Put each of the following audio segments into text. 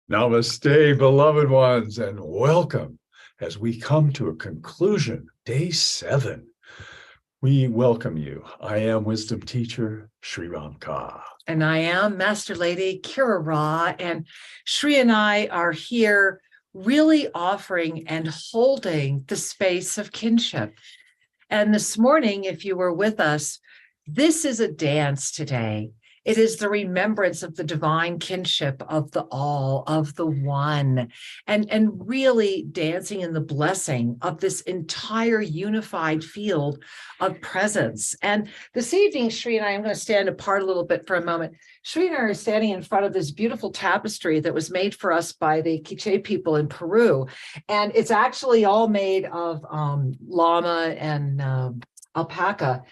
Namaste, beloved ones, and welcome as we come to a conclusion, day 7. We welcome you. I am wisdom teacher Sri Ramka. And I am Master Lady Kira Ra, and Sri and I are here really offering and holding the space of kinship. And this morning, if you were with us, this is a dance today. It is the remembrance of the divine kinship of the all, of the one, and really dancing in the blessing of this entire unified field of presence. And this evening, Sri and I, I'm going to stand apart a little bit for a moment. Sri and I are standing in front of this beautiful tapestry that was made for us by the Kinship people in Peru. And it's actually all made of llama and alpaca.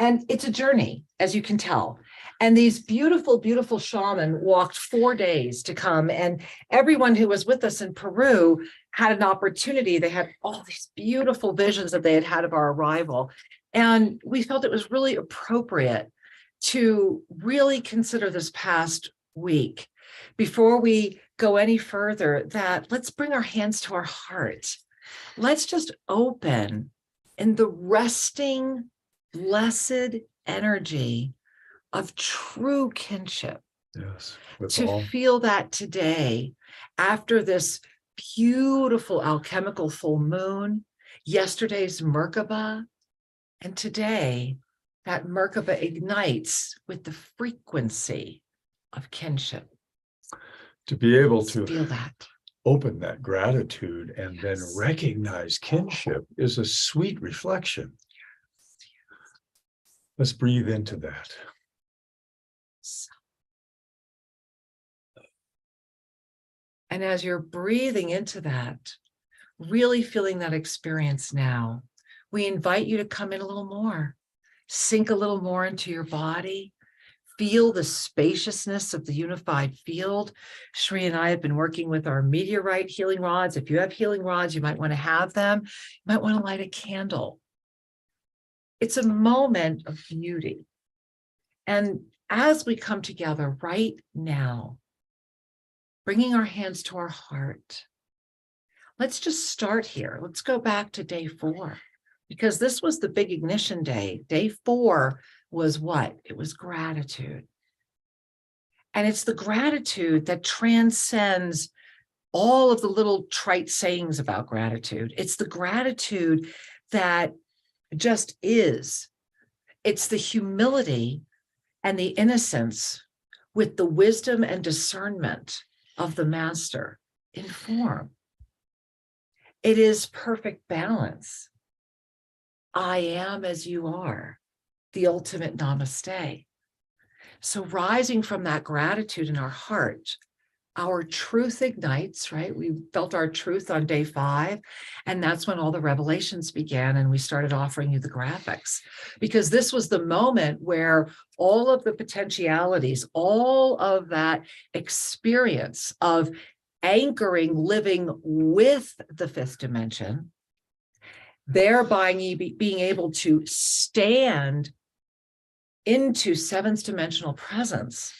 And it's a journey, as you can tell. And these beautiful, beautiful shaman walked 4 days to come. And everyone who was with us in Peru had an opportunity. They had all these beautiful visions that they had had of our arrival. And we felt it was really appropriate to really consider this past week, before we go any further, that let's bring our hands to our heart. Let's just open in the resting, blessed energy of true kinship. Yes, to feel that today, after this beautiful alchemical full moon, yesterday's Merkaba, and today that Merkaba ignites with the frequency of kinship. To be able to feel that, open that gratitude and then recognize kinship is a sweet reflection. Let's breathe into that. And as you're breathing into that, really feeling that experience now, we invite you to come in a little more, sink a little more into your body, feel the spaciousness of the unified field. Sri and I have been working with our meteorite healing rods. If you have healing rods, you might want to have them. You might want to light a candle. It's a moment of beauty. And as we come together right now, bringing our hands to our heart, let's just start here. Let's go back to day 4, because this was the big ignition day. Day 4 was what? It was gratitude. And it's the gratitude that transcends all of the little trite sayings about gratitude. It's the gratitude that just is. It's the humility and the innocence with the wisdom and discernment of the master in form. It is perfect balance. I am as you are, the ultimate namaste. So rising from that gratitude in our heart, our truth ignites, right? We felt our truth on day 5, and that's when all the revelations began, and we started offering you the graphics, because this was the moment where all of the potentialities, all of that experience of anchoring, living with the 5th dimension, thereby being able to stand into 7th dimensional presence,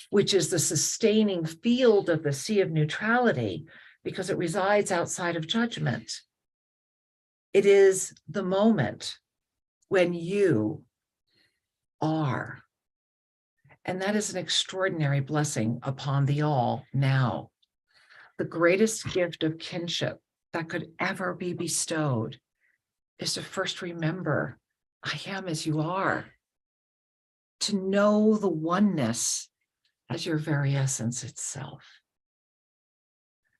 which is the sustaining field of the sea of neutrality, because it resides outside of judgment. It is the moment when you are. And that is an extraordinary blessing upon the all now. The greatest gift of kinship that could ever be bestowed is to first remember, I am as you are. To know the oneness as your very essence itself.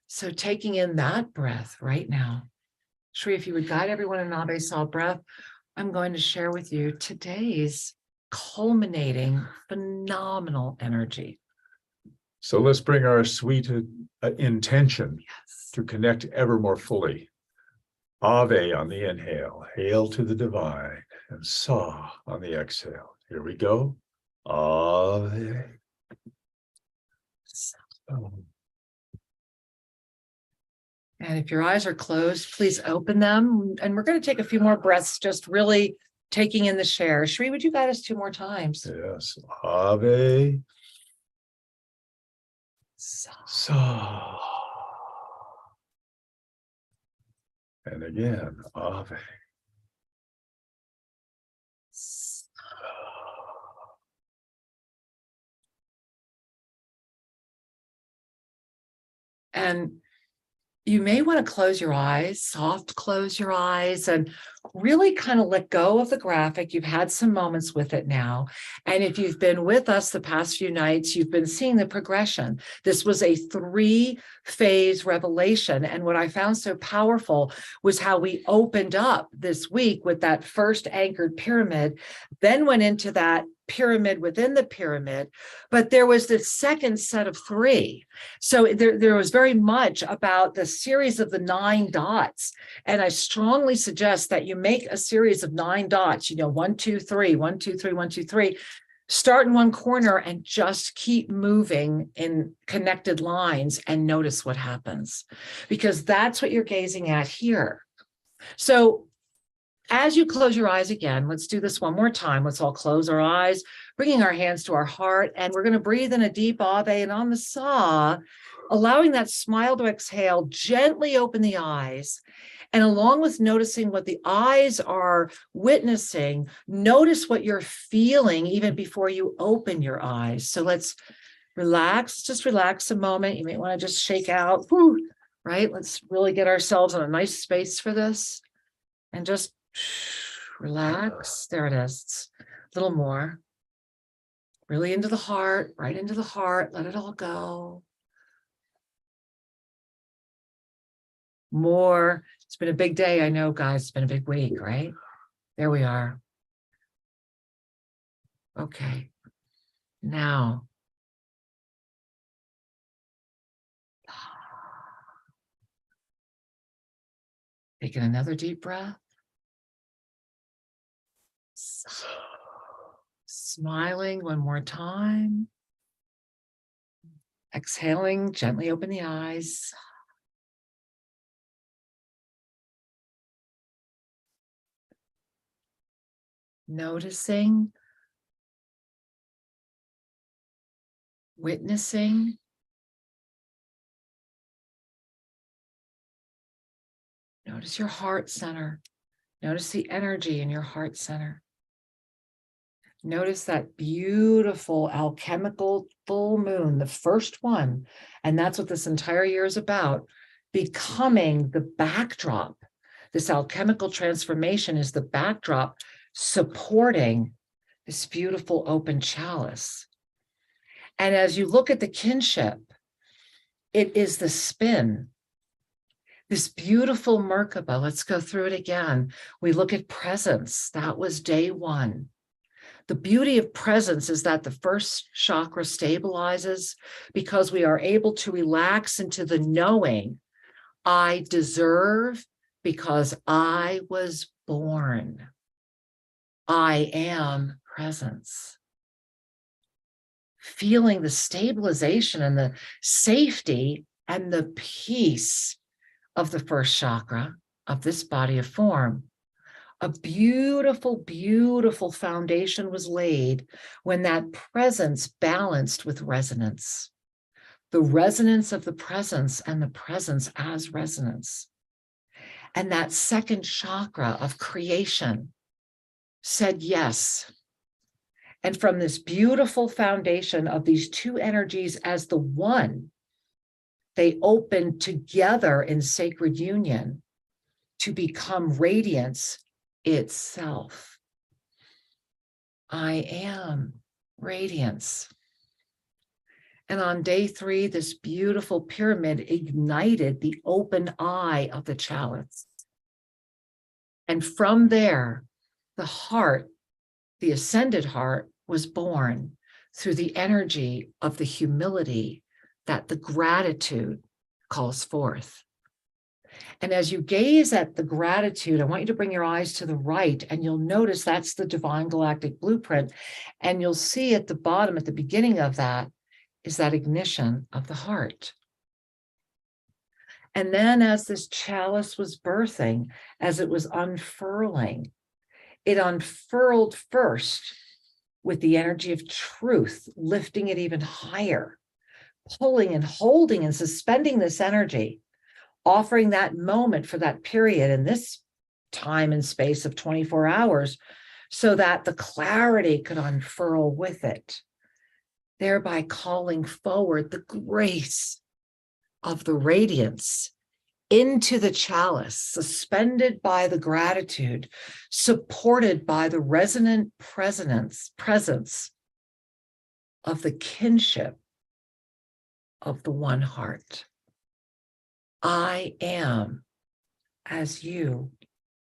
So taking in that breath right now, Sri, if you would guide everyone in Ave Saw breath, I'm going to share with you today's culminating phenomenal energy. So let's bring our sweet intention to connect ever more fully. Ave on the inhale, hail to the divine, and Saw on the exhale. Here we go. Ave. And if your eyes are closed, please open them. And we're going to take a few more breaths, just really taking in the share. Shri, would you guide us 2 more times? Yes. Ave. Sa. Sa. And again, Ave. Sa. And you may want to close your eyes, soft close your eyes, and really kind of let go of the graphic. You've had some moments with it now. And if you've been with us the past few nights, you've been seeing the progression. This was a 3-phase revelation. And what I found so powerful was how we opened up this week with that first anchored pyramid, then went into that pyramid within the pyramid, but there was this second set of 3. So there was very much about the series of the 9 dots. And I strongly suggest that you make a series of 9 dots, 1, 2, 3, 1, 2, 3, 1, 2, 3. Start in one corner and just keep moving in connected lines and notice what happens, because that's what you're gazing at here. So as you close your eyes again, let's do this one more time. Let's all close our eyes, bringing our hands to our heart, and we're going to breathe in a deep Ave, and on the Sa, allowing that smile to exhale, gently open the eyes. And along with noticing what the eyes are witnessing, notice what you're feeling even before you open your eyes. So let's relax, just relax a moment. You may want to just shake out, right? Let's really get ourselves in a nice space for this. And just relax. There it is. It's a little more. Really into the heart, right into the heart. Let it all go. More. It's been a big day. I know, guys. It's been a big week, right? There we are. Okay. Now. Taking another deep breath. Smiling one more time. Exhaling, gently open the eyes. Noticing, witnessing. Notice your heart center. Notice the energy in your heart center. Notice that beautiful alchemical full moon, the first one, and that's what this entire year is about, becoming the backdrop. This alchemical transformation is the backdrop supporting this beautiful open chalice. And as you look at the kinship, it is the spin. This beautiful Merkaba, let's go through it again. We look at presence. That was day 1. The beauty of presence is that the first chakra stabilizes because we are able to relax into the knowing I deserve because I was born. I am presence. Feeling the stabilization and the safety and the peace of the first chakra of this body of form. A beautiful, beautiful foundation was laid when that presence balanced with resonance. The resonance of the presence and the presence as resonance. And that second chakra of creation said yes. And from this beautiful foundation of these 2 energies as the one, they opened together in sacred union to become radiance itself. I am radiance. And on day 3, this beautiful pyramid ignited the open eye of the chalice. And from there, the heart, the ascended heart, was born through the energy of the humility that the gratitude calls forth. And as you gaze at the gratitude, I want you to bring your eyes to the right, and you'll notice that's the divine galactic blueprint. And you'll see at the bottom, at the beginning of that, is that ignition of the heart. And then as this chalice was birthing, as it was unfurling, it unfurled first with the energy of truth, lifting it even higher, pulling and holding and suspending this energy, offering that moment for that period in this time and space of 24 hours so that the clarity could unfurl with it, thereby calling forward the grace of the radiance into the chalice, suspended by the gratitude, supported by the resonant presence of the kinship of the one heart. I am as you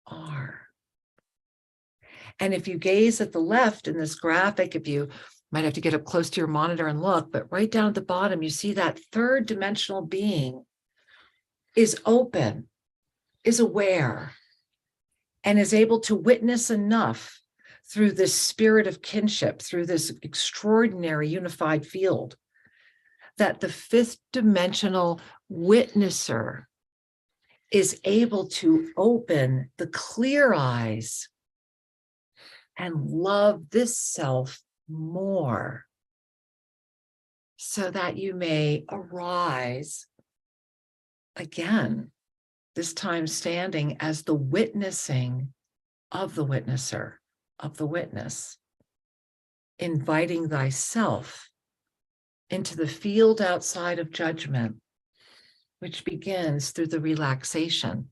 are. And if you gaze at the left in this graphic, if you might have to get up close to your monitor and look, but right down at the bottom, you see that third dimensional being is open, is aware, and is able to witness enough through this spirit of kinship, through this extraordinary unified field, that the fifth dimensional witnesser is able to open the clear eyes and love this self more, so that you may arise again, this time standing as the witnessing of the witnesser, of the witness, inviting thyself into the field outside of judgment, which begins through the relaxation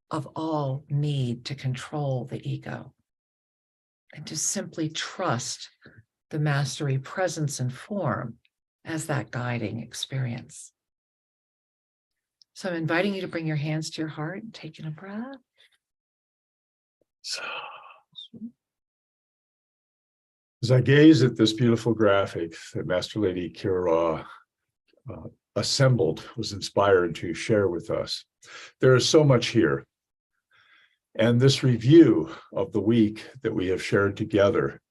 of all need to control the ego, and to simply trust the mastery presence and form as that guiding experience. So I'm inviting you to bring your hands to your heart and taking a breath. As I gaze at this beautiful graphic that Master Lady Kira assembled, was inspired to share with us, there is so much here. And this review of the week that we have shared together,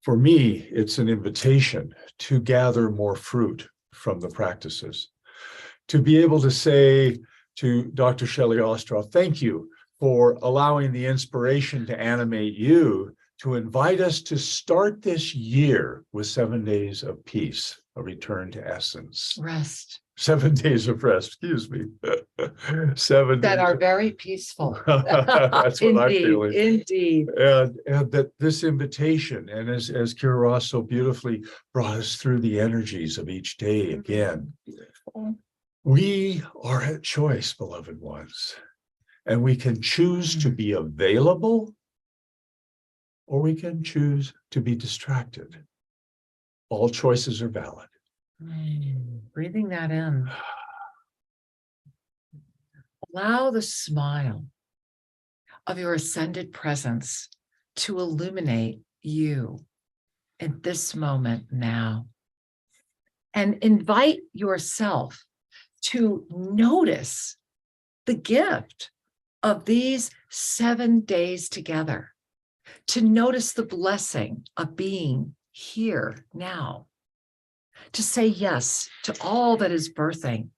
for me, it's an invitation to gather more fruit from the practices, to be able to say to Dr. Shelley Ostroff, thank you for allowing the inspiration to animate you to invite us to start this year with 7 days of peace, a return to essence. Rest. 7 days of rest, excuse me. 7 That days are very peaceful. That's what I'm feeling. Indeed. And that this invitation, and as Kira Ross so beautifully brought us through the energies of each day again, we are at choice, beloved ones, and we can choose to be available, or we can choose to be distracted. All choices are valid. Breathing that in. Allow the smile of your ascended presence to illuminate you in this moment now. And invite yourself to notice the gift of these 7 days together, to notice the blessing of being here now, to say yes to all that is birthing.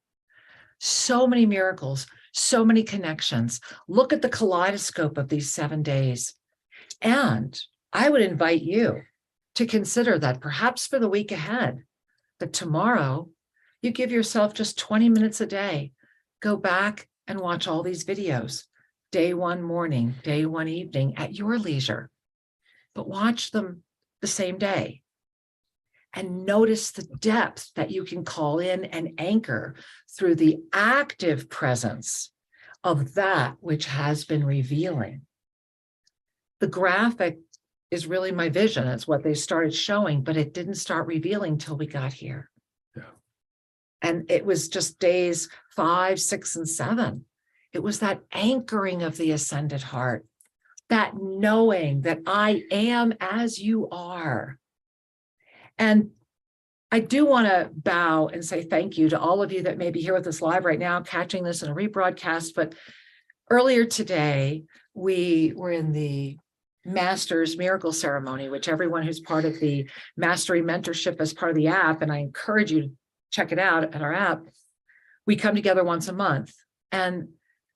So many miracles, so many connections. Look at the kaleidoscope of these 7 days. And I would invite you to consider that perhaps for the week ahead, that tomorrow you give yourself just 20 minutes a day. Go back and watch all these videos, day one morning, day one evening, at your leisure, but watch them the same day. And notice the depth that you can call in and anchor through the active presence of that which has been revealing. The graphic is really my vision. It's what they started showing, but it didn't start revealing till we got here. Yeah. And it was just days 5, 6, and 7. It was that anchoring of the ascended heart, that knowing that I am as you are. And I do want to bow and say thank you to all of you that may be here with us live right now, catching this in a rebroadcast. But earlier today, we were in the Master's Miracle Ceremony, which everyone who's part of the Mastery Mentorship as part of the app, and I encourage you to check it out at our app, we come together once a month. And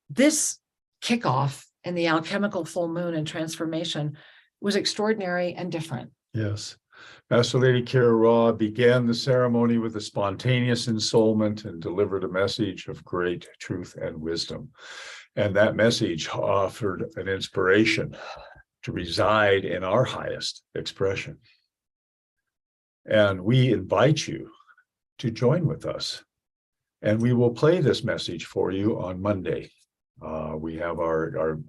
this kickoff and the alchemical full moon and transformation was extraordinary and different. Yes. Master Lady Kira Ra began the ceremony with a spontaneous ensoulment and delivered a message of great truth and wisdom. And that message offered an inspiration to reside in our highest expression. And we invite you to join with us. And we will play this message for you on Monday. We have our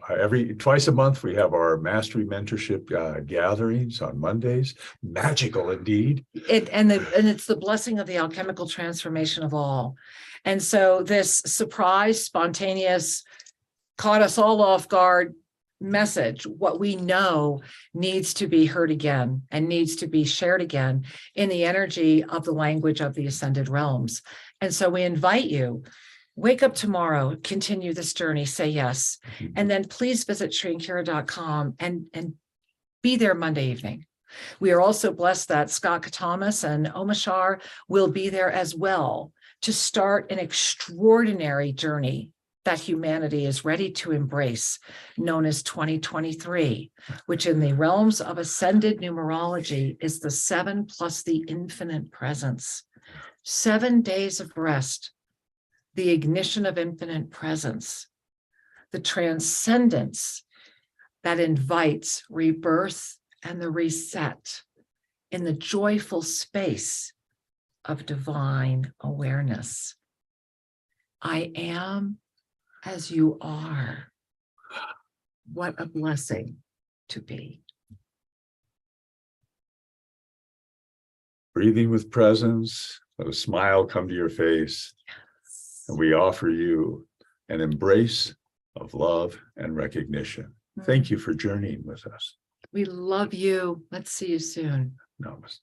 twice a month, we have our mastery mentorship gatherings on Mondays. Magical indeed. And it's the blessing of the alchemical transformation of all. And so this surprise, spontaneous, caught us all off guard message, what we know needs to be heard again and needs to be shared again in the energy of the language of the ascended realms. And so we invite you, wake up tomorrow, continue this journey, say yes. And then please visit shrinkira.com and be there Monday evening. We are also blessed that Scott Katamas and Omashar will be there as well to start an extraordinary journey that humanity is ready to embrace, known as 2023, which in the realms of ascended numerology is the 7 plus the infinite presence. 7 days of rest, the ignition of infinite presence, the transcendence that invites rebirth and the reset in the joyful space of divine awareness. I am as you are. What a blessing to be. Breathing with presence, let a smile come to your face. And we offer you an embrace of love and recognition. Thank you for journeying with us. We love you. Let's see you soon. Namaste.